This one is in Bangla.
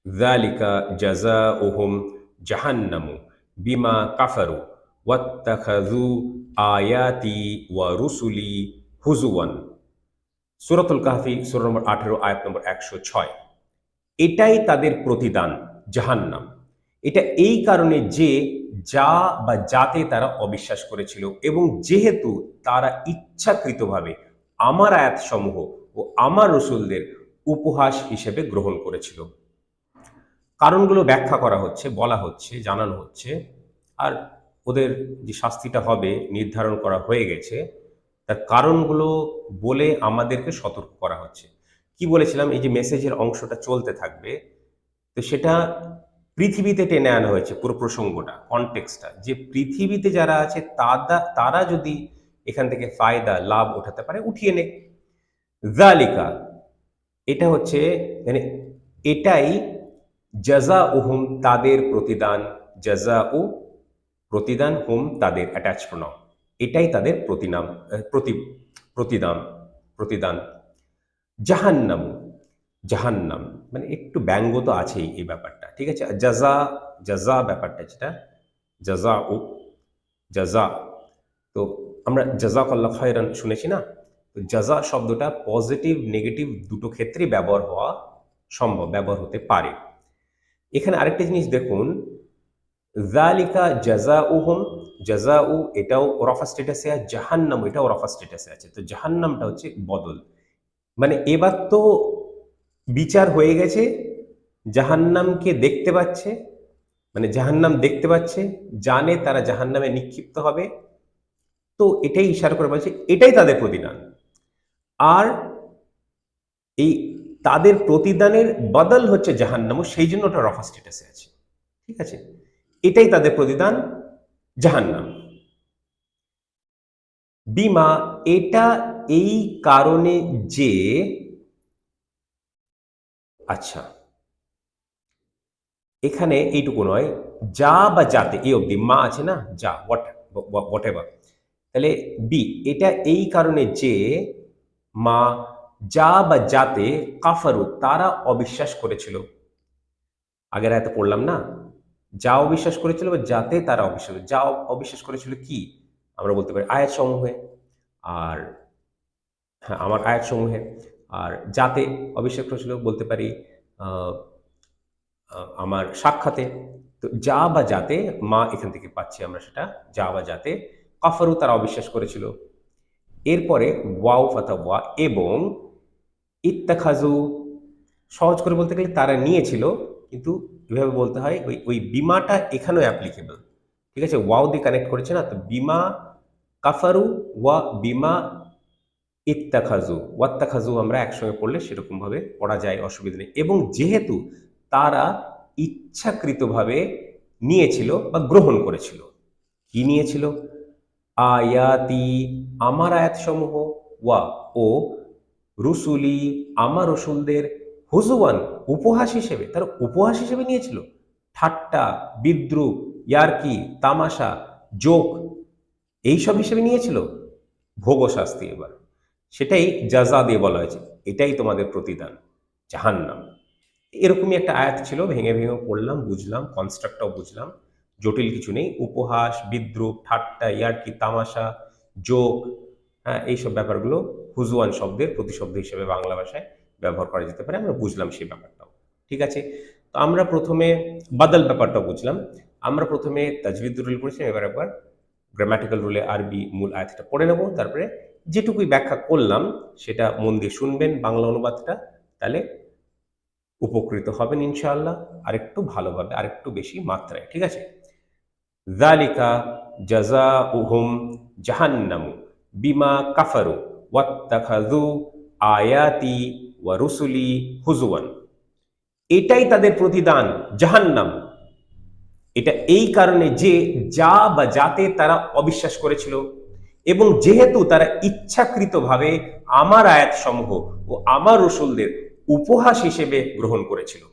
যালিকা জাযাউহুম জাহান্নামু বিমা কাফারু ওয়াত্তাখাযু আয়াতি ওয়া রুসুলি হুজুওয়ান। সূরাতুল কাহফি সূরা নম্বর ১৮ আয়াত নম্বর ১০৬। এটাই তাদের প্রতিদান, জাহান্নাম। এটা এই কারণে যে যা বা যাতে তারা অবিশ্বাস করেছিল এবং যেহেতু তারা ইচ্ছাকৃতভাবে আমার আয়াতসমূহ ও আমার রসুলদের উপহাস হিসেবে গ্রহণ করেছিল। কারণগুলো ব্যাখ্যা করা হচ্ছে, বলা হচ্ছে, জানানো হচ্ছে। আর ওদের যে শাস্তিটা হবে নির্ধারণ করা হয়ে গেছে, তার কারণগুলো বলে আমাদেরকে সতর্ক করা হচ্ছে। কি বলেছিলাম, এই যে মেসেজের অংশটা চলতে থাকবে, তো সেটা পৃথিবীতে টেনে আনা হয়েছে, পুরো প্রসঙ্গটা, কনটেক্সটটা, যে পৃথিবীতে যারা আছে তারা যদি এখান থেকে ফায়দা লাভ উঠাতে পারে, উঠিয়ে নে। যালিকা, এটা হচ্ছে মানে এটাই জাযাউহুম তাদের প্রতিদান, জাযাউ প্রতিদান, হুম তাদের অ্যাটাচ প্রনাউন, এটাই তাদের প্রতিদান প্রতিদান। জাহান্নাম, জাহান্নাম মানে একটু ব্যঙ্গ তো আছেই এই ব্যাপারটা, ঠিক আছে। জাজা, জাজা ব্যাপারটা যেটা, জাজা ও জাজা, তো আমরা জাযাকাল্লাহ খায়রান শুনেছি না, তো জাজা শব্দটা পজিটিভ নেগেটিভ দুটো ক্ষেত্রেই ব্যবহার হওয়া সম্ভব, ব্যবহার হতে পারে। এখানে আরেকটা জিনিস দেখুন, যালিকা জাযাউহুম, জাযাউ এটাও রফা স্ট্যাটাসে আছে, জাহান্নাম এটাও রফা স্ট্যাটাসে আছে। তো জাহান্নামটা হচ্ছে বদল, মানে এবার তো বিচার হয়ে গেছে, জাহান্নামকে দেখতে পাচ্ছে, মানে জাহান্নাম দেখতে পাচ্ছে, জানে তারা জাহান্নামে নিক্ষিপ্ত হবে, তো এটাই ইশারা করে বলছে এটাই তাদের প্রতিদান। আর এই তাদের প্রতিদানের বদল হচ্ছে জাহান্নাম, সেই জন্য ওটা রফা স্ট্যাটাসে আছে, ঠিক আছে। এটাই তাদের প্রতিদান, জাহান্নাম। বিমা, এটা এই কারণে যে, আচ্ছা এখানে এইটুকু নয়, যা বা যাতে এই অবধি, মা আছে না, যা হোয়াট এভার, তাহলে বি, এটা এই কারণে যে মা, যা বা যাতে কাফারু তারা অবিশ্বাস করেছিল। আগের আয়াতে পড়লাম না, যা অবিশ্বাস করেছিল বা যাতে তারা অবিশ্বাস, যা অবিশ্বাস করেছিল কি, আমরা বলতে পারি আয়াত সমূহে, আর হ্যাঁ আমার আয়াত সমূহে, আর যাতে অবিশ্বাস করেছিল বলতে পারি আমার সাক্ষাতে। তো যা বা যাতে, মা এখান থেকে পাচ্ছি আমরা সেটা, যা বা যাতে কাফারু তারা অবিশ্বাস করেছিল। এরপরে ওয়াও ফাতা ওয়া, এবং ইত্তাখাজু, সহজ করে বলতে গেলে তারা নিয়েছিল, কিন্তু এভাবে বলতে হয়, ওই ওই বিমাটা এখানেও অ্যাপ্লিকেবল, ঠিক আছে। ওয়াও দিয়ে কানেক্ট করেছে না, তো বিমা কাফারু ওয়া বিমা ইত্তাখাজু, ওয়াত্তাখাজু আমরা একসঙ্গে পড়লে সেরকমভাবে পড়া যায়, অসুবিধা নেই। এবং যেহেতু তারা ইচ্ছাকৃতভাবে নিয়েছিল বা গ্রহণ করেছিল, কি নিয়েছিল, আয়াতি আমার আয়াতসমূহ, ওয়া ও রুসুলি আমার রসুলদের, হুজুয়ান উপহাস হিসেবে, তারা উপহাস হিসেবে নিয়েছিল, ঠাট্টা বিদ্রুপ ইয়ার্কি তামাশা জোক এইসব হিসেবে নিয়েছিল, ভোগ ও শাস্তি। এবার সেটাই জাজা দিয়ে বলা হয়েছে, এটাই তোমাদের প্রতিদান, জাহান্নাম। এরকমই একটা আয়াত ছিল, ভেঙে ভেঙে পড়লাম, বুঝলাম, কনস্ট্রাক্টটাও বুঝলাম, জটিল কিছু নেই। উপহাস বিদ্রুপ ঠাট্টা ইয়ার্কি তামাশা জোক, হ্যাঁ এইসব ব্যাপারগুলো হুজুয়ান শব্দের প্রতিশব্দ হিসেবে বাংলা ভাষায় ব্যবহার করা যেতে পারে, আমরা বুঝলাম সেই ব্যাপারটাও, ঠিক আছে। তো আমরা প্রথমে বাদল ব্যাপারটাও বুঝলাম। আমরা প্রথমে তাজবিদ রুল পড়েছিলাম, এবার একবার গ্রামাটিক্যাল রুলে আরবি মূল আয়াতটা পড়ে নেব, তারপরে যেটুকুই ব্যাখ্যা করলাম সেটা মন দিয়ে শুনবেন বাংলা অনুবাদটা, তাহলে উপকৃত হবেন ইনশাআল্লাহ, আরেকটু ভালোভাবে, আরেকটু বেশি মাত্রায়, ঠিক আছে। যালিকা জাযাউহুম জাহান্নামু বিমা কাফারু ওয়াত্তাখাযু আয়াতি ওয়া রুসুলি হুজুয়ান, এটাই তাদের প্রতিদান, জাহান্নাম। এটা এই কারণে যে যা বা যাতে তারা অবিশ্বাস করেছিল এবং যেহেতু তারা ইচ্ছাকৃতভাবে আমার আয়াতসমূহ ও আমার রসুলদের উপহাস হিসেবে গ্রহণ করেছিল।